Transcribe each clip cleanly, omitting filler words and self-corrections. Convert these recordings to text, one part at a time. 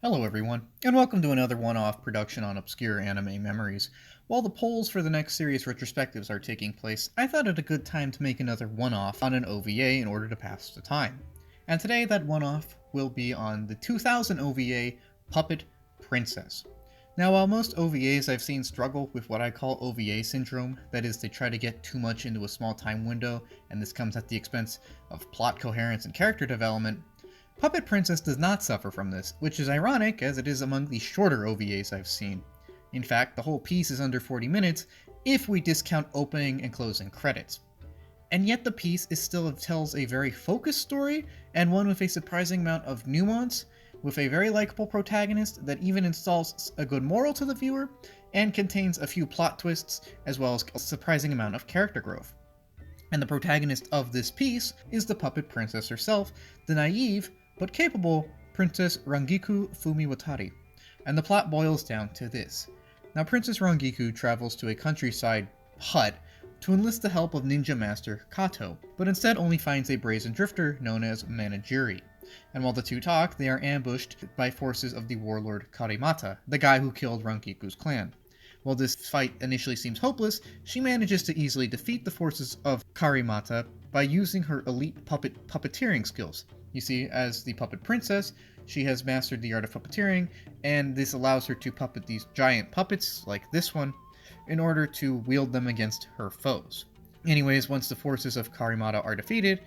Hello everyone, and welcome to another one-off production on Obscure Anime Memories. While the polls for the next series retrospectives are taking place, I thought it a good time to make another one-off on an OVA in order to pass the time. And today that one-off will be on the 2000 OVA Puppet Princess. Now while most OVAs I've seen struggle with what I call OVA syndrome, that is they try to get too much into a small time window, and this comes at the expense of plot coherence and character development, Puppet Princess does not suffer from this, which is ironic as it is among the shorter OVAs I've seen. In fact, the whole piece is under 40 minutes if we discount opening and closing credits. And yet the piece still tells a very focused story, and one with a surprising amount of nuance, with a very likable protagonist that even installs a good moral to the viewer, and contains a few plot twists, as well as a surprising amount of character growth. And the protagonist of this piece is the Puppet Princess herself, the naive, but capable Princess Rangiku Fumiwatari, and the plot boils down to this. Now Princess Rangiku travels to a countryside hut to enlist the help of ninja master Kato, but instead only finds a brazen drifter known as Manajiri. And while the two talk, they are ambushed by forces of the warlord Karimata, the guy who killed Rangiku's clan. While this fight initially seems hopeless, she manages to easily defeat the forces of Karimata by using her elite puppeteering skills. You see, as the Puppet Princess, she has mastered the art of puppeteering, and this allows her to puppet these giant puppets, like this one, in order to wield them against her foes. Anyways, once the forces of Karimata are defeated,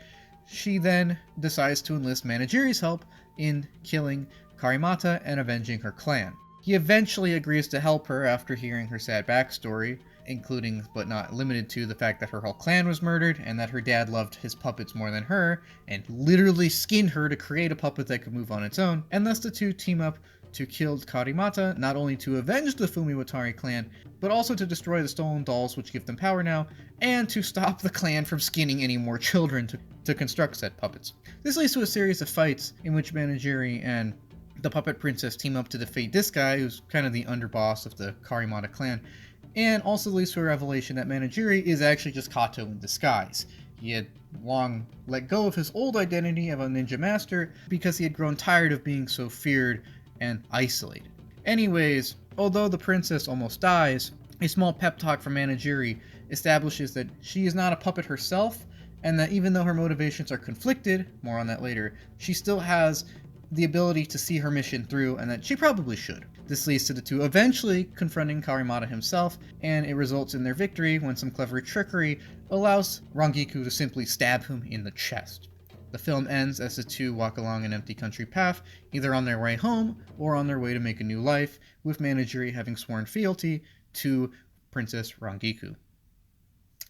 she then decides to enlist Manajiri's help in killing Karimata and avenging her clan. He eventually agrees to help her after hearing her sad backstory, including but not limited to the fact that her whole clan was murdered and that her dad loved his puppets more than her and literally skinned her to create a puppet that could move on its own, and thus the two team up to kill Karimata, not only to avenge the Fumiwatari clan, but also to destroy the stolen dolls which give them power now, and to stop the clan from skinning any more children to construct said puppets. This leads to a series of fights in which Manajiri and the Puppet Princess team up to defeat this guy, who's kind of the underboss of the Karimata clan, and also leads to a revelation that Manajiri is actually just Kato in disguise. He had long let go of his old identity of a ninja master because he had grown tired of being so feared and isolated. Anyways, although the princess almost dies, a small pep talk from Manajiri establishes that she is not a puppet herself, and that even though her motivations are conflicted, more on that later, she still has the ability to see her mission through, and that she probably should. This leads to the two eventually confronting Karimata himself, and it results in their victory when some clever trickery allows Rangiku to simply stab him in the chest. The film ends as the two walk along an empty country path, either on their way home or on their way to make a new life, with Manajiri having sworn fealty to Princess Rangiku.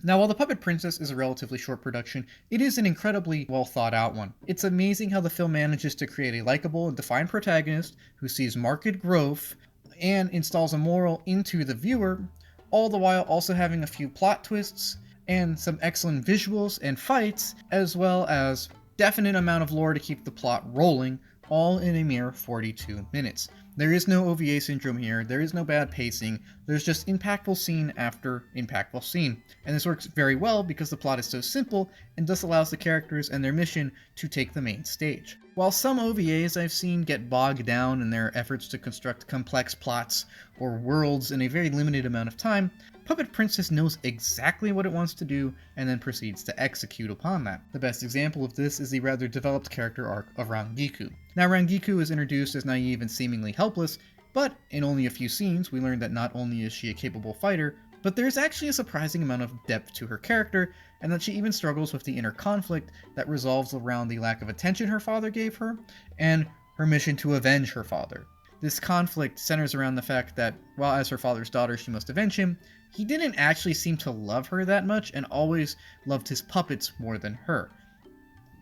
Now, while The Puppet Princess is a relatively short production, it is an incredibly well thought out one. It's amazing how the film manages to create a likable and defined protagonist who sees marked growth and installs a moral into the viewer, all the while also having a few plot twists and some excellent visuals and fights, as well as definite amount of lore to keep the plot rolling, all in a mere 42 minutes. There is no OVA syndrome here, there is no bad pacing, there's just impactful scene after impactful scene. And this works very well because the plot is so simple and thus allows the characters and their mission to take the main stage. While some OVAs I've seen get bogged down in their efforts to construct complex plots or worlds in a very limited amount of time, Puppet Princess knows exactly what it wants to do and then proceeds to execute upon that. The best example of this is the rather developed character arc of Rangiku. Now Rangiku is introduced as naive and seemingly helpless, but in only a few scenes we learn that not only is she a capable fighter, but there's actually a surprising amount of depth to her character, and that she even struggles with the inner conflict that resolves around the lack of attention her father gave her, and her mission to avenge her father. This conflict centers around the fact that, while as her father's daughter she must avenge him, he didn't actually seem to love her that much and always loved his puppets more than her.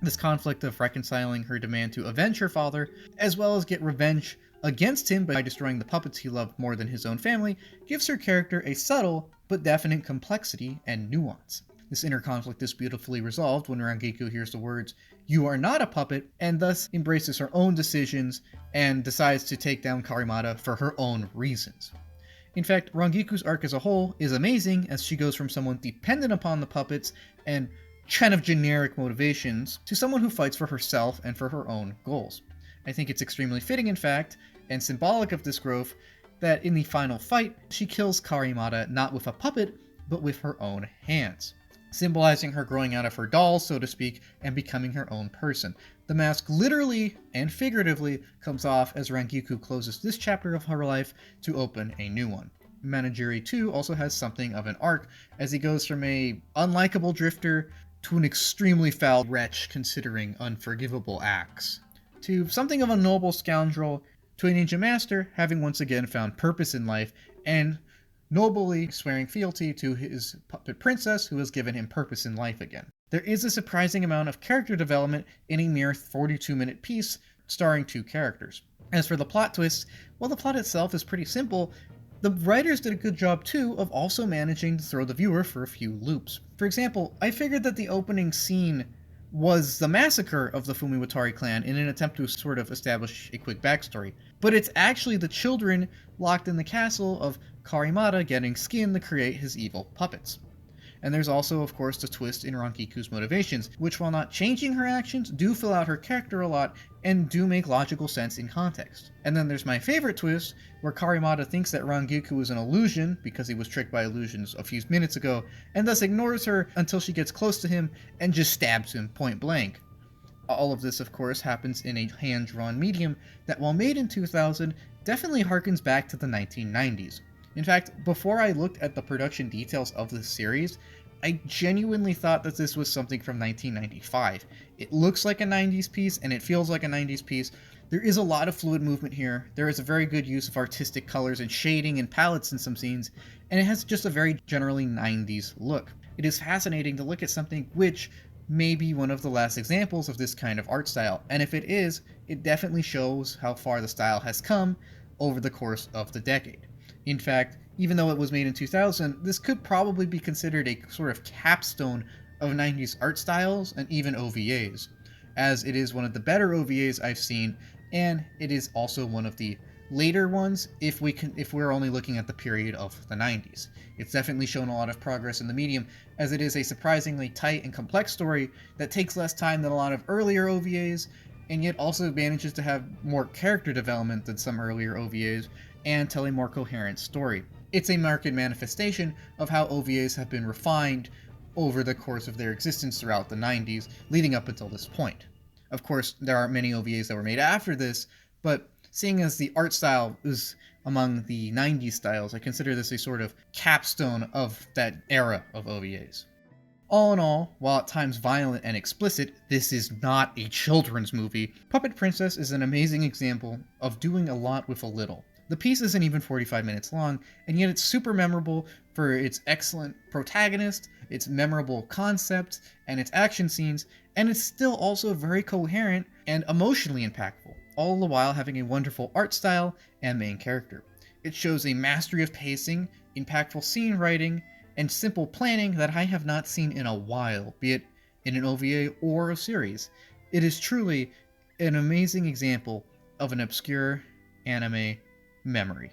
This conflict of reconciling her demand to avenge her father, as well as get revenge against him by destroying the puppets he loved more than his own family, gives her character a subtle but definite complexity and nuance. This inner conflict is beautifully resolved when Rangiku hears the words, "You are not a puppet," and thus embraces her own decisions and decides to take down Karimata for her own reasons. In fact, Rangiku's arc as a whole is amazing as she goes from someone dependent upon the puppets and kind of generic motivations to someone who fights for herself and for her own goals. I think it's extremely fitting, in fact, and symbolic of this growth, that in the final fight, she kills Karimata not with a puppet, but with her own hands, symbolizing her growing out of her doll, so to speak, and becoming her own person. The mask literally and figuratively comes off as Rangiku closes this chapter of her life to open a new one. Manajiri 2 also has something of an arc, as he goes from a unlikable drifter to an extremely foul wretch considering unforgivable acts, to something of a noble scoundrel, to a ninja master having once again found purpose in life, and nobly swearing fealty to his puppet princess who has given him purpose in life again. There is a surprising amount of character development in a mere 42-minute piece starring 2 characters. As for the plot twists, well, the plot itself is pretty simple. The writers did a good job too of also managing to throw the viewer for a few loops. For example, I figured that the opening scene was the massacre of the Fumiwatari clan in an attempt to sort of establish a quick backstory, but it's actually the children locked in the castle of Karimata getting skin to create his evil puppets. And there's also, of course, the twist in Rangiku's motivations, which, while not changing her actions, do fill out her character a lot and do make logical sense in context. And then there's my favorite twist, where Karimata thinks that Rangiku is an illusion because he was tricked by illusions a few minutes ago, and thus ignores her until she gets close to him and just stabs him point blank. All of this, of course, happens in a hand-drawn medium that, while made in 2000, definitely harkens back to the 1990s. In fact, before I looked at the production details of this series, I genuinely thought that this was something from 1995. It looks like a 90s piece, and it feels like a 90s piece. There is a lot of fluid movement here, there is a very good use of artistic colors and shading and palettes in some scenes, and it has just a very generally 90s look. It is fascinating to look at something which may be one of the last examples of this kind of art style, and if it is, it definitely shows how far the style has come over the course of the decade. In fact, even though it was made in 2000, this could probably be considered a sort of capstone of 90s art styles and even OVAs, as it is one of the better OVAs I've seen, and it is also one of the later ones if we're only looking at the period of the 90s. It's definitely shown a lot of progress in the medium, as it is a surprisingly tight and complex story that takes less time than a lot of earlier OVAs, and yet also manages to have more character development than some earlier OVAs, and tell a more coherent story. It's a marked manifestation of how OVAs have been refined over the course of their existence throughout the 90s, leading up until this point. Of course, there are many OVAs that were made after this, but seeing as the art style is among the 90s styles, I consider this a sort of capstone of that era of OVAs. All in all, while at times violent and explicit, this is not a children's movie. Puppet Princess is an amazing example of doing a lot with a little. The piece isn't even 45 minutes long, and yet it's super memorable for its excellent protagonist, its memorable concept, and its action scenes, and it's still also very coherent and emotionally impactful, all the while having a wonderful art style and main character. It shows a mastery of pacing, impactful scene writing, and simple planning that I have not seen in a while, be it in an OVA or a series. It is truly an amazing example of an obscure anime memory.